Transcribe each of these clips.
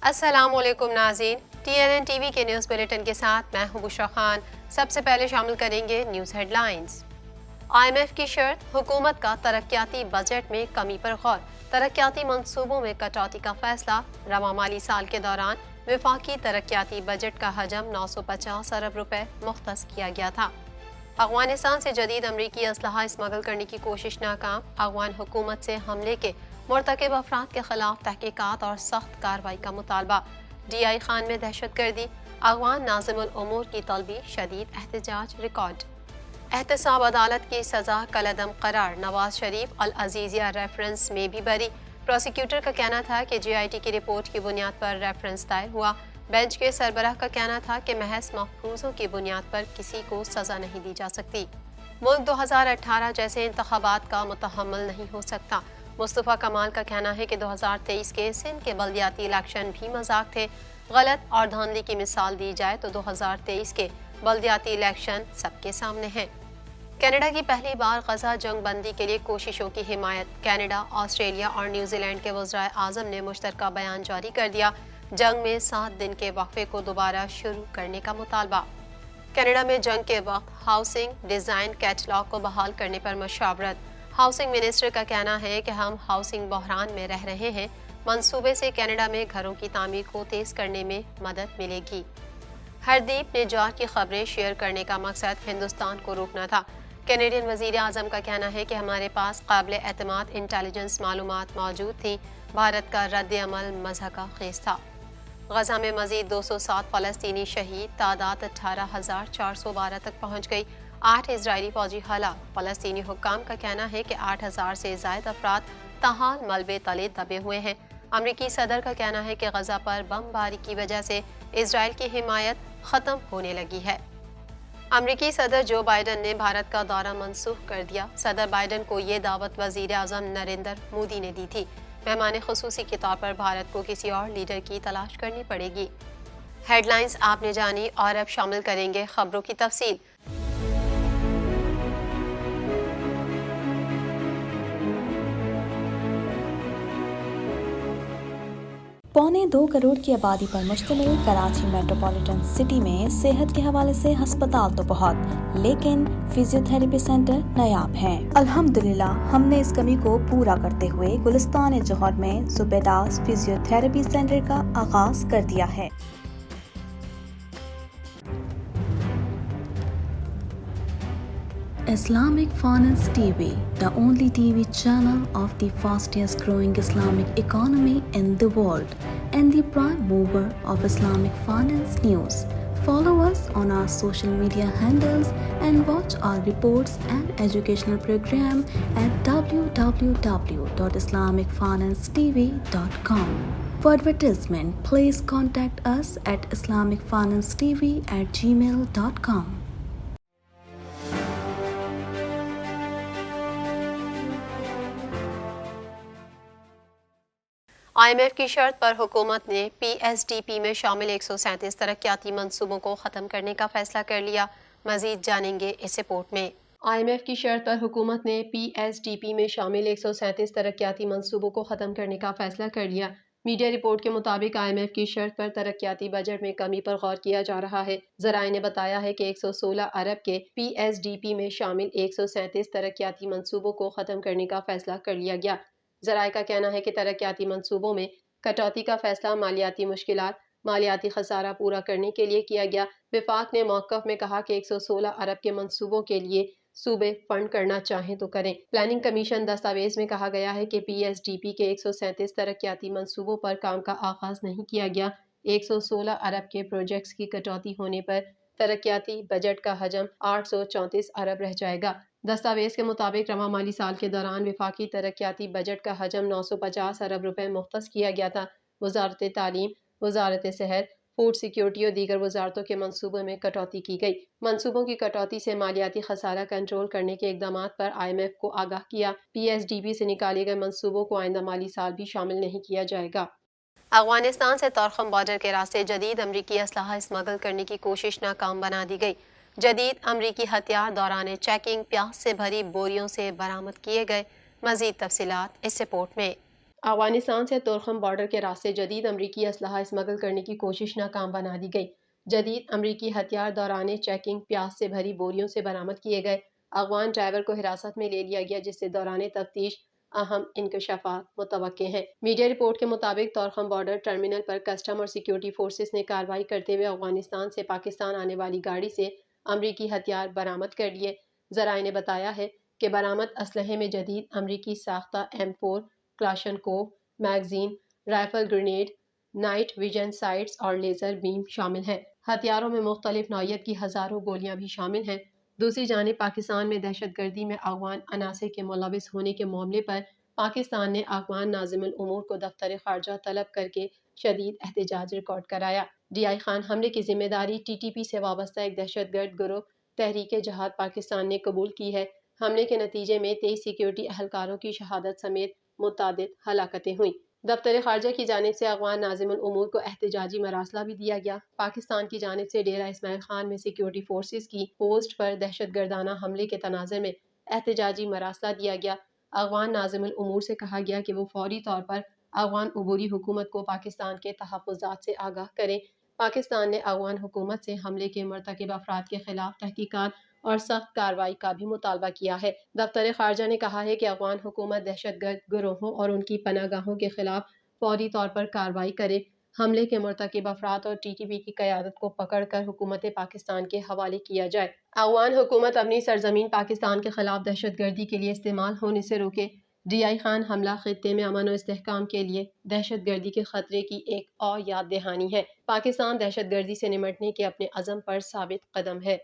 السلام علیکم ناظرین، TNN ٹی وی کے نیوز بلیٹن کے ساتھ میں ہوں بشرا خان۔ سب سے پہلے شامل کریں گے نیوز ہیڈ لائنز۔ IMF کی شرط، حکومت کا ترقیاتی بجٹ میں کمی پر غور، ترقیاتی منصوبوں میں کٹوتی کا فیصلہ۔ رواں مالی سال کے دوران وفاقی ترقیاتی بجٹ کا حجم 950 ارب روپے مختص کیا گیا تھا۔ افغانستان سے جدید امریکی اسلحہ اسمگل کرنے کی کوشش ناکام، افغان حکومت سے حملے کے مرتکب افراد کے خلاف تحقیقات اور سخت کارروائی کا مطالبہ۔ DI خان میں دہشت گردی، افغان ناظم الامور کی طلبی، شدید احتجاج ریکارڈ۔ احتساب عدالت کی سزا کالعدم قرار، نواز شریف العزیزیہ ریفرنس میں بھی بری۔ پروسیکیوٹر کا کہنا تھا کہ GIT کی رپورٹ کی بنیاد پر ریفرنس دائر ہوا۔ بینچ کے سربراہ کا کہنا تھا کہ محض مفروضوں کی بنیاد پر کسی کو سزا نہیں دی جا سکتی۔ ملک 2018 جیسے انتخابات کا متحمل نہیں ہو سکتا۔ مصطفیٰ کمال کا کہنا ہے کہ 2023 کے سندھ کے بلدیاتی الیکشن بھی مذاق تھے۔ غلط اور دھاندلی کی مثال دی جائے تو 2023 کے بلدیاتی الیکشن سب کے سامنے ہیں۔ کینیڈا کی پہلی بار غزہ جنگ بندی کے لیے کوششوں کی حمایت، کینیڈا، آسٹریلیا اور نیوزی لینڈ کے وزرائے اعظم نے مشترکہ بیان جاری کر دیا۔ جنگ میں 7 دن کے وقفے کو دوبارہ شروع کرنے کا مطالبہ۔ کینیڈا میں جنگ کے وقت ہاؤسنگ ڈیزائن کیٹلاگ کو بحال کرنے پر مشاورت۔ ہاؤسنگ منسٹر کا کہنا ہے کہ ہم ہاؤسنگ بحران میں رہ رہے ہیں، منصوبے سے کینیڈا میں گھروں کی تعمیر کو تیز کرنے میں مدد ملے گی۔ ہردیپ نجار کی خبریں شیئر کرنے کا مقصد ہندوستان کو روکنا تھا۔ کینیڈین وزیر اعظم کا کہنا ہے کہ ہمارے پاس قابل اعتماد انٹیلیجنس معلومات موجود تھیں، بھارت کا رد عمل مضحکہ خیز تھا۔ غزہ میں مزید 207 فلسطینی شہید، تعداد 18,412 تک پہنچ گئی، 8 اسرائیلی فوجی ہلاک۔ فلسطینی حکام کا کہنا ہے کہ 8,000 سے زائد افراد تاحال ملبے تلے دبے ہوئے ہیں۔ امریکی صدر کا کہنا ہے کہ غزہ پر بم باری کی وجہ سے اسرائیل کی حمایت ختم ہونے لگی ہے۔ امریکی صدر جو بائیڈن نے بھارت کا دورہ منسوخ کر دیا۔ صدر بائیڈن کو یہ دعوت وزیر اعظم نریندر مودی نے دی تھی۔ مہمان خصوصی کے طور پر بھارت کو کسی اور لیڈر کی تلاش کرنی پڑے گی۔ ہیڈ لائنز آپ نے جانی اور اب شامل کریں گے خبروں کی تفصیل۔ 1.25 کروڑ کی آبادی پر مشتمل کراچی میٹروپولیٹن سٹی میں صحت کے حوالے سے ہسپتال تو بہت، لیکن فزیوتھراپی سینٹر نایاب ہیں۔ الحمدللہ ہم نے اس کمی کو پورا کرتے ہوئے گلستان جوہر میں زبیداس فزیوتھراپی سینٹر کا آغاز کر دیا ہے۔ Islamic Finance TV, the only TV channel of the fastest growing Islamic economy in the world and the prime mover of Islamic finance news. Follow us on our social media handles and watch our reports and educational program at www.islamicfinancetv.com. For advertisement, please contact us at islamicfinancetv@gmail.com. IMF کی شرط پر حکومت نے PSDP میں شامل 137 ترقیاتی منصوبوں کو ختم کرنے کا فیصلہ کر لیا۔ مزید جانیں گے اس رپورٹ میں۔ IMF کی شرط پر حکومت نے PSDP میں شامل 137 ترقیاتی منصوبوں کو ختم کرنے کا فیصلہ کر لیا۔ میڈیا رپورٹ کے مطابق IMF کی شرط پر ترقیاتی بجٹ میں کمی پر غور کیا جا رہا ہے۔ ذرائع نے بتایا ہے کہ 116 ارب کے PSDP میں شامل 137 ترقیاتی منصوبوں کو ختم کرنے کا فیصلہ کر لیا گیا۔ ذرائع کا کہنا ہے کہ ترقیاتی منصوبوں میں کٹوتی کا فیصلہ مالیاتی مشکلات، مالیاتی خسارہ پورا کرنے کے لیے کیا گیا۔ وفاق نے موقف میں کہا کہ 116 ارب کے منصوبوں کے لیے صوبے فنڈ کرنا چاہیں تو کریں۔ پلاننگ کمیشن دستاویز میں کہا گیا ہے کہ PSDP کے 137 ترقیاتی منصوبوں پر کام کا آغاز نہیں کیا گیا۔ 116 ارب کے پروجیکٹس کی کٹوتی ہونے پر ترقیاتی بجٹ کا حجم 834 ارب رہ جائے گا۔ دستاویز کے مطابق رواں مالی سال کے دوران وفاقی ترقیاتی بجٹ کا حجم 950 ارب روپے مختص کیا گیا تھا۔ وزارت تعلیم، وزارت صحت، فوڈ سیکیورٹی اور دیگر وزارتوں کے منصوبوں میں کٹوتی کی گئی۔ منصوبوں کی کٹوتی سے مالیاتی خسارہ کنٹرول کرنے کے اقدامات پر IMF کو آگاہ کیا۔ PSDP سے نکالے گئے منصوبوں کو آئندہ مالی سال بھی شامل نہیں کیا جائے گا۔ افغانستان سے طورخم بارڈر کے راستے جدید امریکی اسلحہ اسمگل کرنے کی کوشش ناکام بنا دی گئی۔ جدید امریکی ہتھیار دوران چیکنگ پیاز سے بھری بوریوں سے برآمد کیے گئے۔ مزید تفصیلات اس رپورٹ میں۔ افغانستان سے تورخم بارڈر کے راستے جدید امریکی اسلحہ اسمگل کرنے کی کوشش ناکام بنا دی گئی۔ جدید امریکی ہتھیار دوران چیکنگ پیاز سے بھری بوریوں سے برآمد کیے گئے۔ افغان ڈرائیور کو حراست میں لے لیا گیا، جس سے دوران تفتیش اہم انکشافات متوقع ہیں۔ میڈیا رپورٹ کے مطابق تورخم بارڈر ٹرمینل پر کسٹم اور سیکیورٹی فورسز نے کارروائی کرتے ہوئے افغانستان سے پاکستان آنے والی گاڑی سے امریکی ہتھیار برآمد کر لیے۔ ذرائع نے بتایا ہے کہ برآمد اسلحے میں جدید امریکی ساختہ M4 Kalashnikov magazine, rifle grenade, night vision sites اور لیزر بیم شامل ہیں۔ ہتھیاروں میں مختلف نوعیت کی ہزاروں گولیاں بھی شامل ہیں۔ دوسری جانب پاکستان میں دہشت گردی میں افغان عناصر کے ملوث ہونے کے معاملے پر پاکستان نے افغان ناظم الامور کو دفتر خارجہ طلب کر کے شدید احتجاج ریکارڈ کرایا۔ DI خان حملے کی ذمہ داری TTP سے وابستہ ایک دہشت گرد گروہ تحریک جہاد پاکستان نے قبول کی ہے۔ حملے کے نتیجے میں 23 سیکیورٹی اہلکاروں کی شہادت سمیت متعدد ہلاکتیں ہوئیں۔ دفتر خارجہ کی جانب سے افغان ناظم الامور کو احتجاجی مراسلہ بھی دیا گیا۔ پاکستان کی جانب سے ڈیرہ اسماعیل خان میں سیکیورٹی فورسز کی پوسٹ پر دہشت گردانہ حملے کے تناظر میں احتجاجی مراسلہ دیا گیا۔ افغان ناظم الامور سے کہا گیا کہ وہ فوری طور پر افغان عبوری حکومت کو پاکستان کے تحفظات سے آگاہ کریں۔ پاکستان نے افغان حکومت سے حملے کے مرتکب افراد کے خلاف تحقیقات اور سخت کارروائی کا بھی مطالبہ کیا ہے۔ دفتر خارجہ نے کہا ہے کہ افغان حکومت دہشت گرد گروہوں اور ان کی پناہ گاہوں کے خلاف فوری طور پر کارروائی کرے، حملے کے مرتکب افراد اور TTP کی قیادت کو پکڑ کر حکومت پاکستان کے حوالے کیا جائے۔ افغان حکومت اپنی سرزمین پاکستان کے خلاف دہشت گردی کے لیے استعمال ہونے سے روکے۔ DI خان حملہ خطے میں امن و استحکام کے لیے دہشت گردی کے خطرے کی ایک اور یاد دہانی ہے۔ پاکستان دہشت گردی سے نمٹنے کے اپنے عزم پر ثابت قدم ہے۔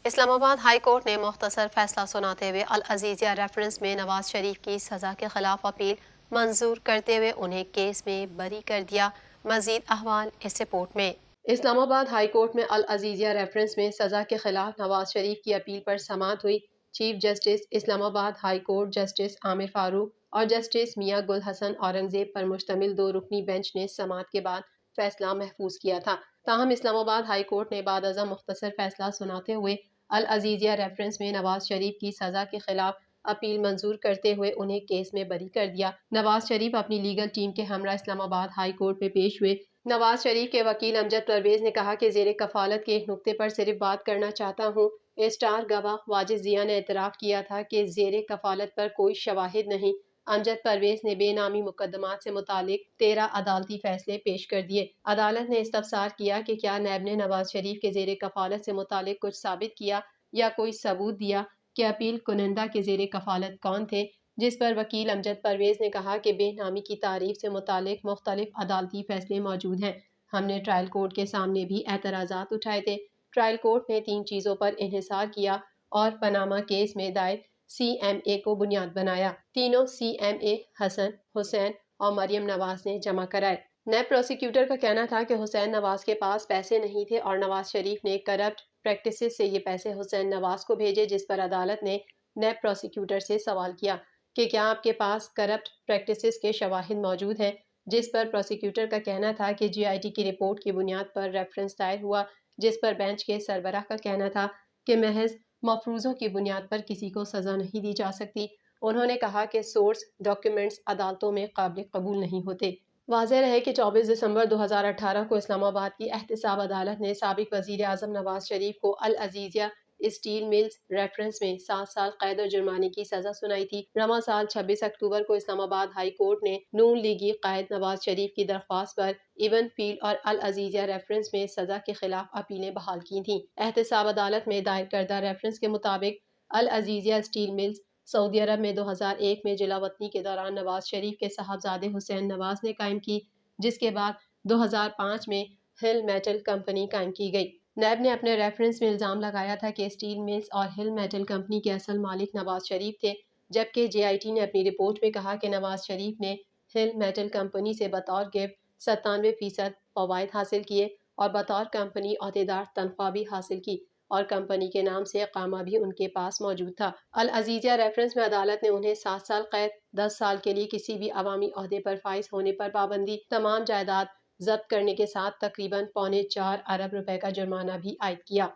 اسلام آباد ہائی کورٹ نے مختصر فیصلہ سناتے ہوئے العزیزیہ ریفرنس میں نواز شریف کی سزا کے خلاف اپیل منظور کرتے ہوئے انہیں کیس میں بری کر دیا۔ مزید احوال اس رپورٹ میں۔ اسلام آباد ہائی کورٹ میں العزیزیہ ریفرنس میں سزا کے خلاف نواز شریف کی اپیل پر سماعت ہوئی۔ چیف جسٹس اسلام آباد ہائی کورٹ جسٹس عامر فاروق اور جسٹس میاں گل حسن اورنگزیب پر مشتمل 2 رکنی بینچ نے سماعت کے بعد فیصلہ محفوظ کیا تھا۔ تاہم اسلام آباد ہائی کورٹ نے بعد ازاں مختصر فیصلہ سناتے ہوئے العزیزیہ ریفرنس میں نواز شریف کی سزا کے خلاف اپیل منظور کرتے ہوئے انہیں کیس میں بری کر دیا۔ نواز شریف اپنی لیگل ٹیم کے ہمراہ اسلام آباد ہائی کورٹ میں پیش ہوئے۔ نواز شریف کے وکیل امجد پرویز نے کہا کہ زیر کفالت کے ایک نقطے پر صرف بات کرنا چاہتا ہوں۔ اسٹار گواہ واجد ضیاء نے اعتراف کیا تھا کہ زیر کفالت پر کوئی شواہد نہیں۔ امجد پرویز نے بے نامی مقدمات سے متعلق 13 عدالتی فیصلے پیش کر دیے۔ عدالت نے استفسار کیا کہ کیا نیب نے نواز شریف کے زیر کفالت سے متعلق کچھ ثابت کیا یا کوئی ثبوت دیا کہ اپیل کنندہ کے زیر کفالت کون تھے، جس پر وکیل امجد پرویز نے کہا کہ بے نامی کی تعریف سے متعلق مختلف عدالتی فیصلے موجود ہیں۔ ہم نے ٹرائل کورٹ کے سامنے بھی اعتراضات اٹھائے تھے۔ ٹرائل کورٹ نے 3 چیزوں پر انحصار کیا اور پاناما کیس میں دائر CMA کو بنیاد بنایا۔ تینوں CMA حسن، حسین اور مریم نواز نے جمع کرائے۔ نیب پروسیکیوٹر کا کہنا تھا کہ حسین نواز کے پاس پیسے نہیں تھے اور نواز شریف نے کرپٹ پریکٹسز سے یہ پیسے حسین نواز کو بھیجے، جس پر عدالت نے نیب پروسیکیوٹر سے سوال کیا کہ کیا آپ کے پاس کرپٹ پریکٹسز کے شواہد موجود ہیں، جس پر پروسیکیوٹر کا کہنا تھا کہ GIT کی رپورٹ کی بنیاد پر ریفرنس دائر ہوا، جس پر بینچ کے سربراہ کا کہنا تھا کہ محض مفروضوں کی بنیاد پر کسی کو سزا نہیں دی جا سکتی۔ انہوں نے کہا کہ سورس ڈاکیومنٹس عدالتوں میں قابل قبول نہیں ہوتے۔ واضح رہے کہ 24 دسمبر 2018 کو اسلام آباد کی احتساب عدالت نے سابق وزیر اعظم نواز شریف کو العزیزیہ اسٹیل ملز ریفرنس میں 7 سال قید و جرمانے کی سزا سنائی تھی۔ رواں سال 26 اکتوبر کو اسلام آباد ہائی کورٹ نے نون لیگی قائد نواز شریف کی درخواست پر ایون فیلڈ اور العزیزیہ ریفرنس میں سزا کے خلاف اپیلیں بحال کی تھیں۔ احتساب عدالت میں دائر کردہ ریفرنس کے مطابق العزیزیہ اسٹیل ملز سعودی عرب میں 2001 میں جلا وطنی کے دوران نواز شریف کے صاحبزادے حسین نواز نے قائم کی، جس کے بعد 2005 میں ہل میٹل کمپنی قائم کی گئی۔ نیب نے اپنے ریفرنس میں الزام لگایا تھا کہ اسٹیل ملز اور ہل میٹل کمپنی کے اصل مالک نواز شریف تھے، جبکہ GIT نے اپنی رپورٹ میں کہا کہ نواز شریف نے ہل میٹل کمپنی سے بطور گفٹ 97% فوائد حاصل کیے اور بطور کمپنی عہدیدار تنخواہ بھی حاصل کی اور کمپنی کے نام سے اقامہ بھی ان کے پاس موجود تھا۔ العزیزیہ ریفرنس میں عدالت نے انہیں 7 سال قید، 10 سال کے لیے کسی بھی عوامی عہدے پر فائز ہونے پر پابندی، تمام جائیداد ضبط کرنے کے ساتھ تقریباً 4.25 ارب روپے کا جرمانہ بھی عائد کیا۔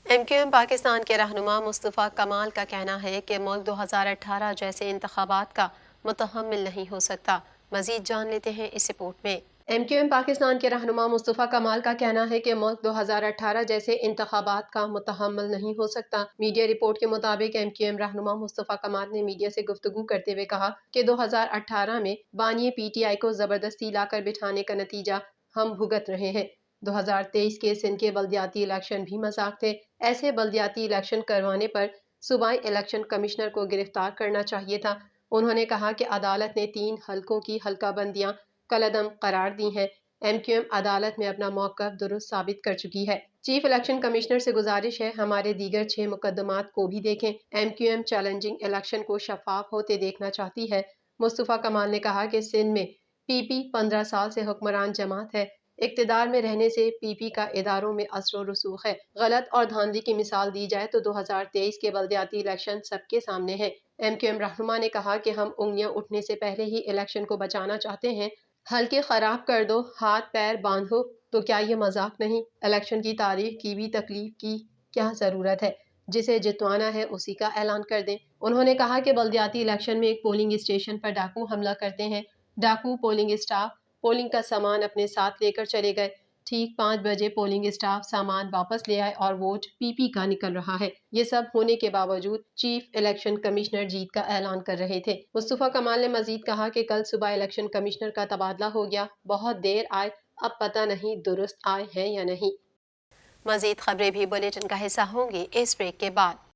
MQM پاکستان کے رہنما مصطفیٰ کمال کا کہنا ہے کہ ملک 2018 جیسے انتخابات کا متحمل نہیں ہو سکتا۔ مزید جان لیتے ہیں اس رپورٹ میں۔ MQM پاکستان کے رہنما مصطفیٰ کمال کا کہنا ہے کہ ملک 2018 جیسے انتخابات کا متحمل نہیں ہو سکتا۔ میڈیا رپورٹ کے مطابق MQM رہنما مصطفیٰ کمال نے میڈیا سے گفتگو کرتے ہوئے کہا کہ 2018 میں بانی PTI کو زبردستی لا کر بٹھانے کا نتیجہ ہم بھگت رہے ہیں۔ 2023 کے سندھ کے بلدیاتی الیکشن بھی مذاق تھے۔ ایسے بلدیاتی الیکشن کروانے پر صوبائی الیکشن کمشنر کو گرفتار کرنا چاہیے تھا۔ انہوں نے کہا کہ عدالت نے 3 حلقوں کی حلقہ بندیاں کالعدم قرار دی ہیں۔ MQM عدالت میں اپنا موقف درست ثابت کر چکی ہے۔ چیف الیکشن کمشنر سے گزارش ہے ہمارے دیگر 6 مقدمات کو بھی دیکھیں۔ MQM چیلنجنگ الیکشن کو شفاف ہوتے دیکھنا چاہتی ہے۔ مصطفیٰ کمال نے کہا کہ سندھ میں PP 15 سال سے حکمران جماعت ہے۔ اقتدار میں رہنے سے PP کا اداروں میں اثر و رسوخ ہے۔ غلط اور دھاندلی کی مثال دی جائے تو 2023 کے بلدیاتی الیکشن سب کے سامنے ہے۔ MQM رہنما نے کہا کہ ہم انگلیاں اٹھنے سے پہلے ہی الیکشن کو بچانا چاہتے ہیں۔ حلقے خراب کر دو، ہاتھ پیر باندھو، تو کیا یہ مذاق نہیں؟ الیکشن کی تاریخ کی بھی تکلیف کی کیا ضرورت ہے؟ جسے جتوانا ہے اسی کا اعلان کر دیں۔ انہوں نے کہا کہ بلدیاتی الیکشن میں ایک پولنگ اسٹیشن پر ڈاکو حملہ کرتے ہیں۔ ڈاکو پولنگ اسٹاف پولنگ کا سامان اپنے ساتھ لے کر چلے گئے۔ ٹھیک 5 بجے پولنگ اسٹاف سامان واپس لے آئے اور ووٹ PP کا نکل رہا ہے۔ یہ سب ہونے کے باوجود چیف الیکشن کمشنر جیت کا اعلان کر رہے تھے۔ مصطفیٰ کمال نے مزید کہا کہ کل صبح الیکشن کمشنر کا تبادلہ ہو گیا، بہت دیر آئے، اب پتہ نہیں درست آئے ہیں یا نہیں۔ مزید خبریں بھی بلیٹن کا حصہ ہوں گی اس بریک کے بعد۔